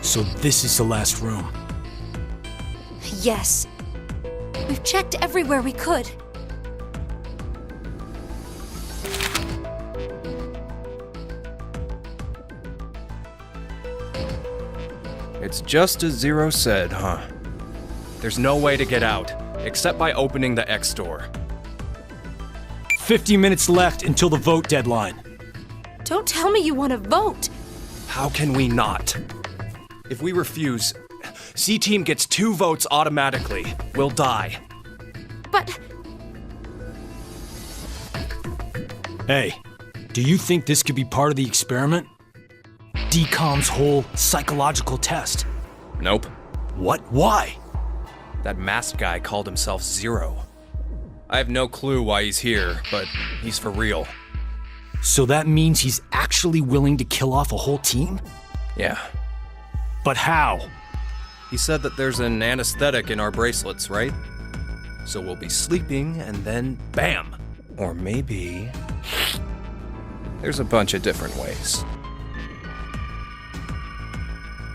So this is the last room. Yes. We've checked everywhere we could. It's just as Zero said, huh? There's no way to get out, except by opening the X door. 50 minutes left until the vote deadline. Don't tell me you want to vote. How can we not? If we refuse, C-Team gets 2 votes automatically. We'll die. But... Hey, do you think this could be part of the experiment? DCOM's whole psychological test. Nope. What? Why? That masked guy called himself Zero. I have no clue why he's here, but he's for real. So that means he's actually willing to kill off a whole team? Yeah. But how? He said that there's an anesthetic in our bracelets, right? So we'll be sleeping and then BAM! Or maybe... There's a bunch of different ways.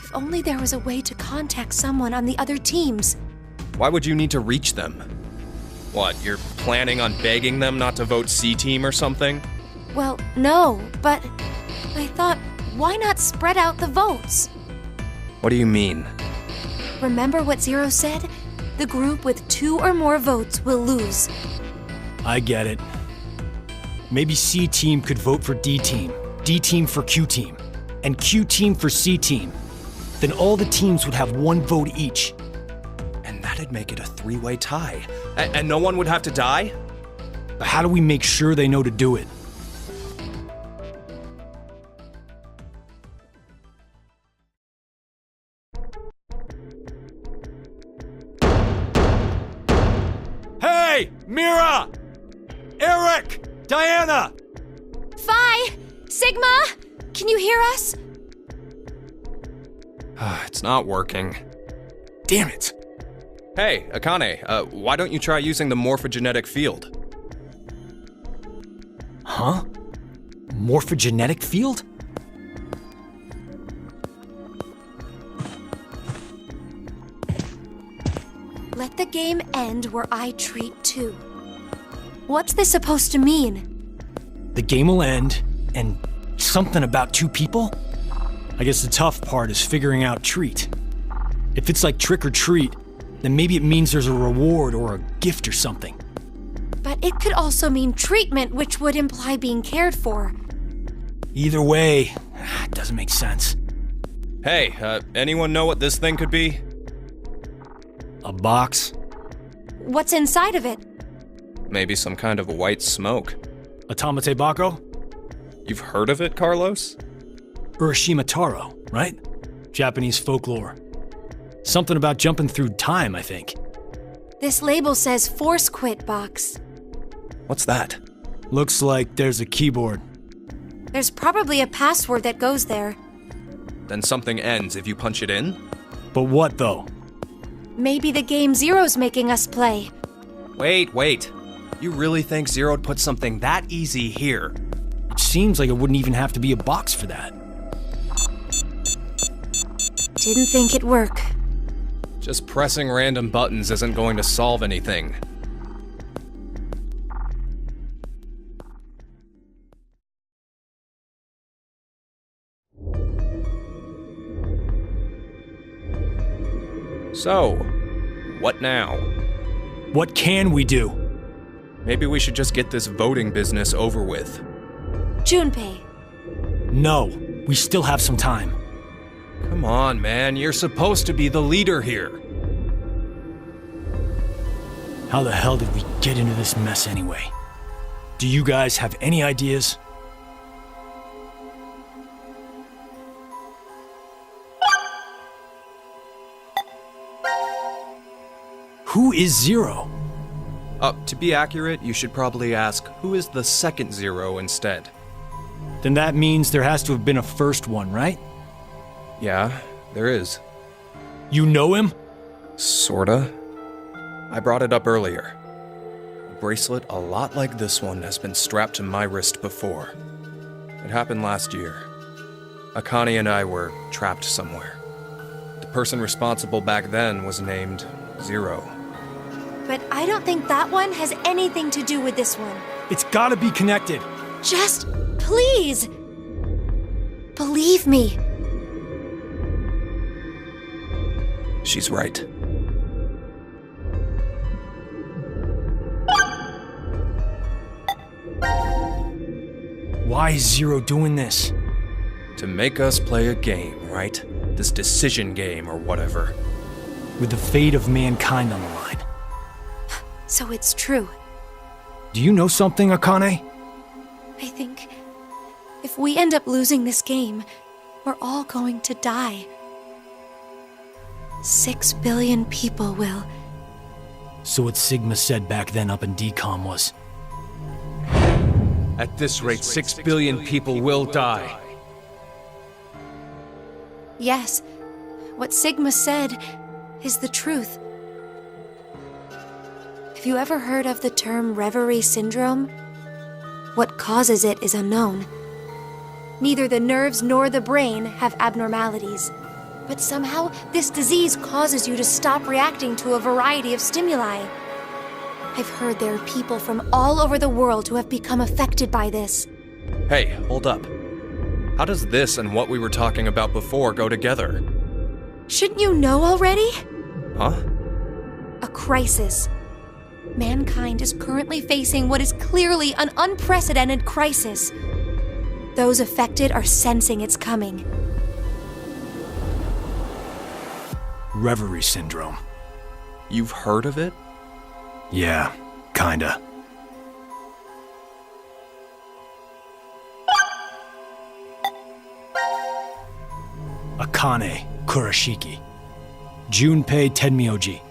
if only there was a way to contact someone on the other teams. Why would you need to reach them? What, you're planning on begging them not to vote C-Team or something? Well, no, but I thought, why not spread out the votes? What do you mean? Remember what Zero said? The group with 2 or more votes will lose. I get it. Maybe C-Team could vote for D-Team, D-Team for Q-Team, and Q-Team for C-Team. Then all the teams would have 1 vote each. And that'd make it a 3-way tie. And no one would have to die? But how do we make sure they know to do it? Hey! Mira! Eric! Diana! Phi! Sigma! Can you hear us? It's not working. Damn it! Hey, Akane, why don't you try using the morphogenetic field? Huh? Morphogenetic field? Let the game end where I treat 2. What's this supposed to mean? The game will end, and something about 2 people? I guess the tough part is figuring out treat. If it's like trick or treat, then maybe it means there's a reward or a gift or something. But it could also mean treatment, which would imply being cared for. Either way, it doesn't make sense. Hey, anyone know what this thing could be? A box? What's inside of it? Maybe some kind of white smoke. Atamate Bako? You've heard of it, Carlos? Urashima Taro, right? Japanese folklore. Something about jumping through time, I think. This label says Force Quit Box. What's that? Looks like there's a keyboard. There's probably a password that goes there. Then something ends if you punch it in? But what, though? Maybe the game Zero's making us play. Wait. You really think Zero'd put something that easy here? It seems like it wouldn't even have to be a box for that. Didn't think it'd work. Just pressing random buttons isn't going to solve anything. So, what now? What can we do? Maybe we should just get this voting business over with. Junpei, No, we still have some time. Come on, man, you're supposed to be the leader here. How the hell did we get into this mess anyway? Do you guys have any ideas? Who is Zero? To be accurate, you should probably ask, who is the second Zero instead? Then that means there has to have been a first one, right? Yeah, there is. You know him? Sorta. I brought it up earlier. A bracelet a lot like this one has been strapped to my wrist before. It happened last year. Akane and I were trapped somewhere. The person responsible back then was named Zero. but I don't think that one has anything to do with this one. It's gotta be connected. Just, please, believe me. She's right. Why is Zero doing this? To make us play a game, right? This decision game or whatever. With the fate of mankind on the line. So it's true. Do you know something, Akane? I think if we end up losing this game, we're all going to die. 6 billion people will. So what Sigma said back then up in DCOM was, At this rate, 6 billion people will die. Yes, what Sigma said is the truth. Have you ever heard of the term reverie syndrome? What causes it is unknown. Neither the nerves nor the brain have abnormalities. But somehow, this disease causes you to stop reacting to a variety of stimuli. I've heard there are people from all over the world who have become affected by this. Hey, hold up. How does this and what we were talking about before go together? Shouldn't you know already? Huh? A crisis. Mankind is currently facing what is clearly an unprecedented crisis. Those affected are sensing it's coming. reverie syndrome. You've heard of it? Yeah, kinda. Akane Kurashiki. Junpei Tenmyoji.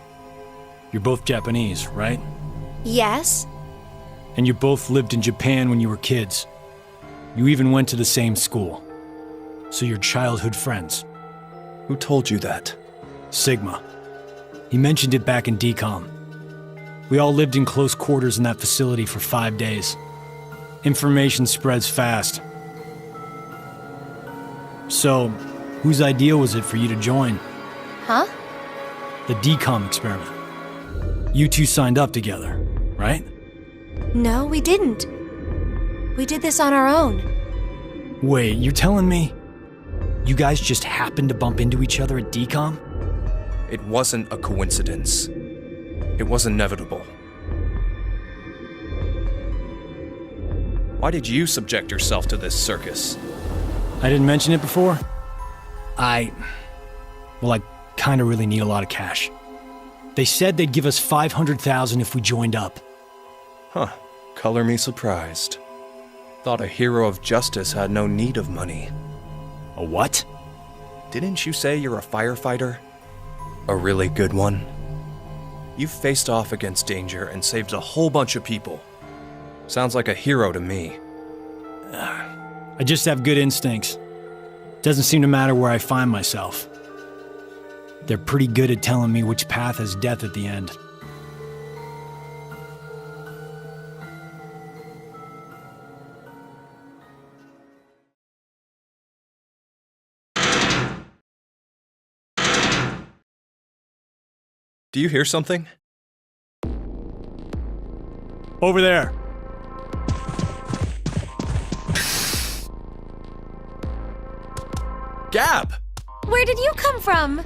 You're both Japanese, right? Yes? And you both lived in Japan when you were kids. You even went to the same school. So you're childhood friends. Who told you that? Sigma. He mentioned it back in DCOM. We all lived in close quarters in that facility for 5 days. Information spreads fast. So, whose idea was it for you to join? Huh? The DCOM experiment. You two signed up together, right? No, we didn't. We did this on our own. Wait, you're telling me you guys just happened to bump into each other at DCOM? It wasn't a coincidence. It was inevitable. Why did you subject yourself to this circus? I didn't mention it before? I kinda really need a lot of cash. They said they'd give us $500,000 if we joined up. Huh. Color me surprised. Thought a hero of justice had no need of money. A what? Didn't you say you're a firefighter? A really good one? You've faced off against danger and saved a whole bunch of people. Sounds like a hero to me. I just have good instincts. Doesn't seem to matter where I find myself. They're pretty good at telling me which path has death at the end. Do you hear something? Over there. Gab! Where did you come from?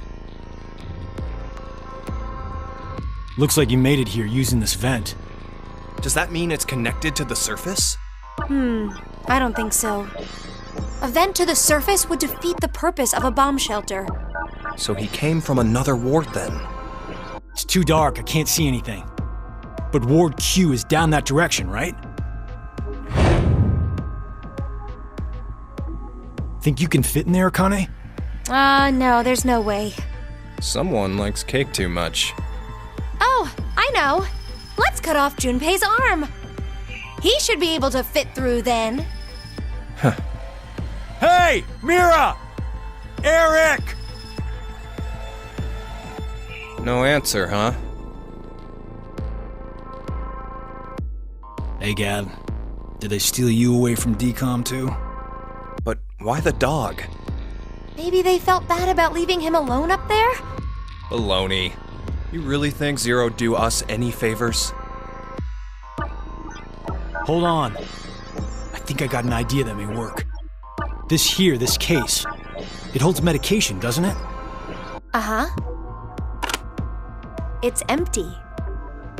Looks like you made it here using this vent. Does that mean it's connected to the surface? I don't think so. A vent to the surface would defeat the purpose of a bomb shelter. So he came from another ward then. It's too dark, I can't see anything. But Ward Q is down that direction, right? Think you can fit in there, Akane? No, there's no way. Someone likes cake too much. Oh, I know. Let's cut off Junpei's arm. He should be able to fit through then. Hey, Mira! Eric! No answer, huh? Hey, Gab. Did they steal you away from DCOM too? But why the dog? Maybe they felt bad about leaving him alone up there? Baloney. You really think Zero'd do us any favors? Hold on. I think I got an idea that may work. This case. It holds medication, doesn't it? Uh-huh. It's empty.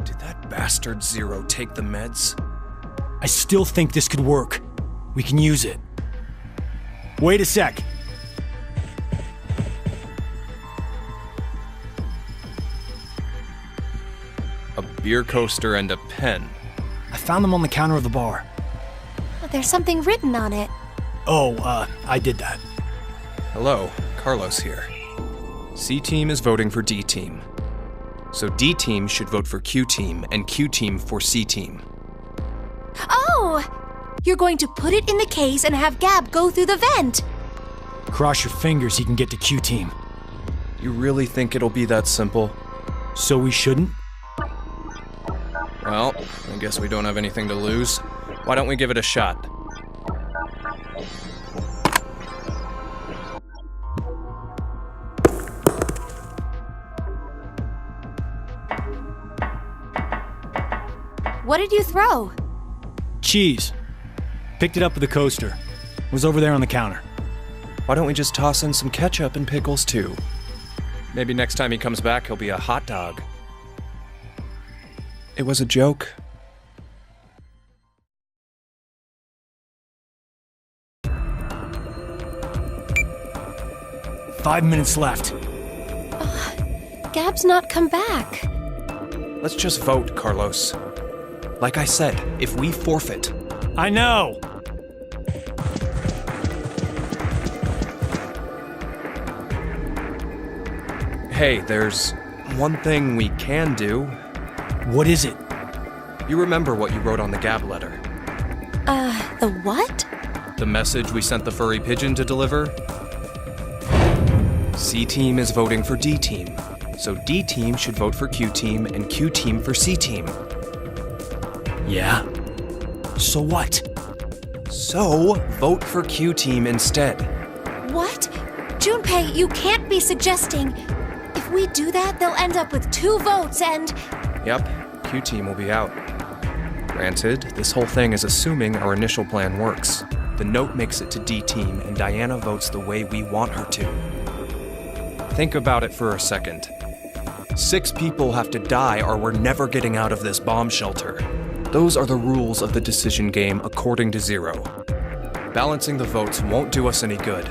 Did that bastard Zero take the meds? I still think this could work. We can use it. Wait a sec. A beer coaster and a pen. I found them on the counter of the bar. There's something written on it. Oh, I did that. Hello, Carlos here. C-Team is voting for D-Team. So D-Team should vote for Q-Team and Q-Team for C-Team. Oh! You're going to put it in the case and have Gab go through the vent. Cross your fingers he can get to Q-Team. You really think it'll be that simple? So we shouldn't? Well, I guess we don't have anything to lose. Why don't we give it a shot? What did you throw? Cheese. Picked it up with the coaster. Was over there on the counter. Why don't we just toss in some ketchup and pickles too? Maybe next time he comes back, he'll be a hot dog. It was a joke. Five minutes left. Gab's not come back. Let's just vote, Carlos. Like I said, if we forfeit... I know! Hey, there's one thing we can do. What is it? You remember what you wrote on the Gab letter? The what? The message we sent the furry pigeon to deliver? C-Team is voting for D-Team, so D-Team should vote for Q-Team and Q-Team for C-Team. Yeah? So what? So, vote for Q-Team instead. What? Junpei, you can't be suggesting... If we do that, they'll end up with 2 votes and... Yep, Q-Team will be out. Granted, this whole thing is assuming our initial plan works. The note makes it to D-Team, and Diana votes the way we want her to. Think about it for a second. 6 people have to die or we're never getting out of this bomb shelter. Those are the rules of the decision game according to Zero. Balancing the votes won't do us any good.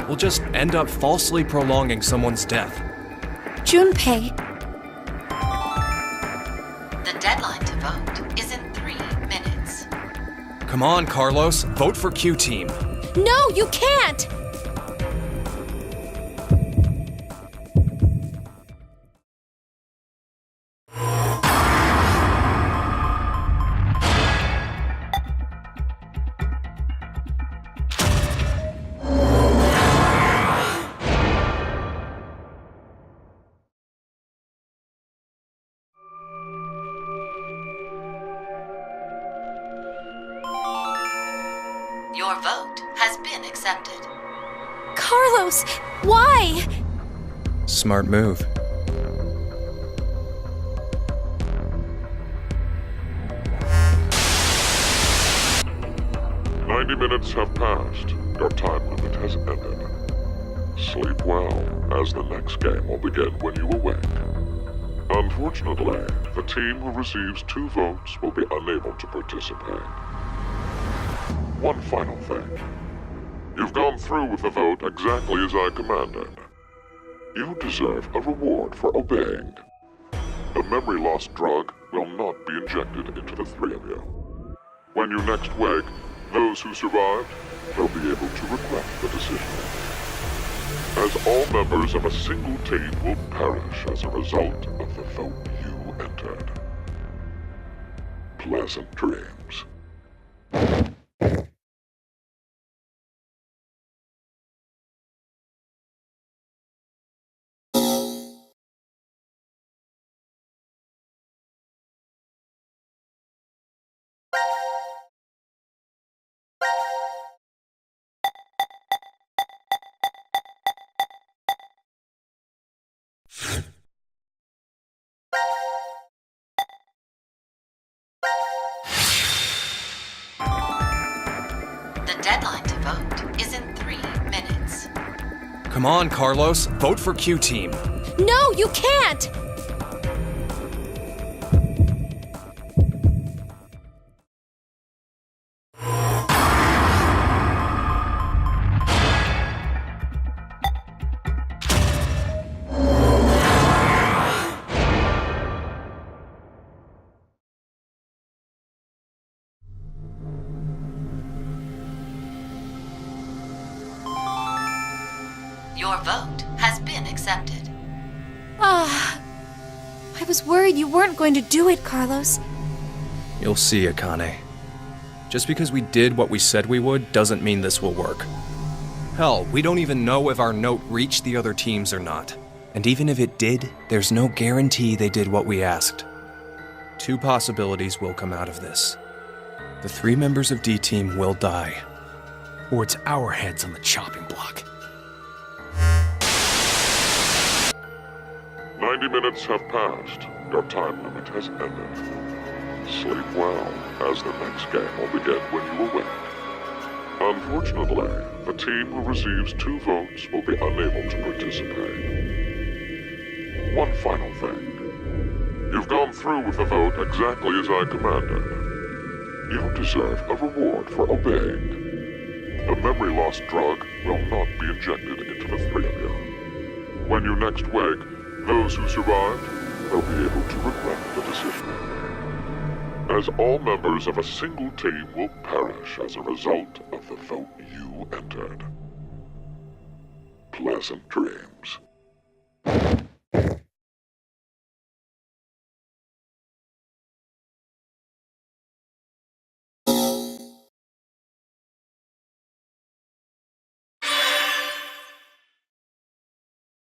We'll just end up falsely prolonging someone's death. Junpei... The deadline to vote is in 3 minutes. Come on, Carlos, vote for Q-Team. No, you can't! Your vote has been accepted. Carlos, why? Smart move. "90 minutes have passed. Your time limit has ended. Sleep well, as the next game will begin when you awake." Unfortunately, the team who receives 2 votes will be unable to participate. One final thing. You've gone through with the vote exactly as I commanded. You deserve a reward for obeying. A memory loss drug will not be injected into the 3 of you. When you next wake, those who survived will be able to regret the decision. As all members of a single team will perish as a result of the vote you entered. Pleasant dreams. The deadline to vote is in 3 minutes. Come on, Carlos. Vote for Q Team. No, you can't! Your vote has been accepted. Ah, I was worried you weren't going to do it, Carlos. You'll see, Akane. Just because we did what we said we would doesn't mean this will work. Hell, we don't even know if our note reached the other teams or not. And even if it did, there's no guarantee they did what we asked. 2 possibilities will come out of this. The 3 members of D Team will die. Or it's our heads on the chopping block. 90 minutes have passed. Your time limit has ended. Sleep well, as the next game will begin when you awake. Unfortunately, the team who receives 2 votes will be unable to participate. One final thing. You've gone through with the vote exactly as I commanded. You deserve a reward for obeying. A memory loss drug will not be injected into the 3 of you. When you next wake, those who survived will be able to regret the decision. As all members of a single team will perish as a result of the vote you entered. Pleasant dreams.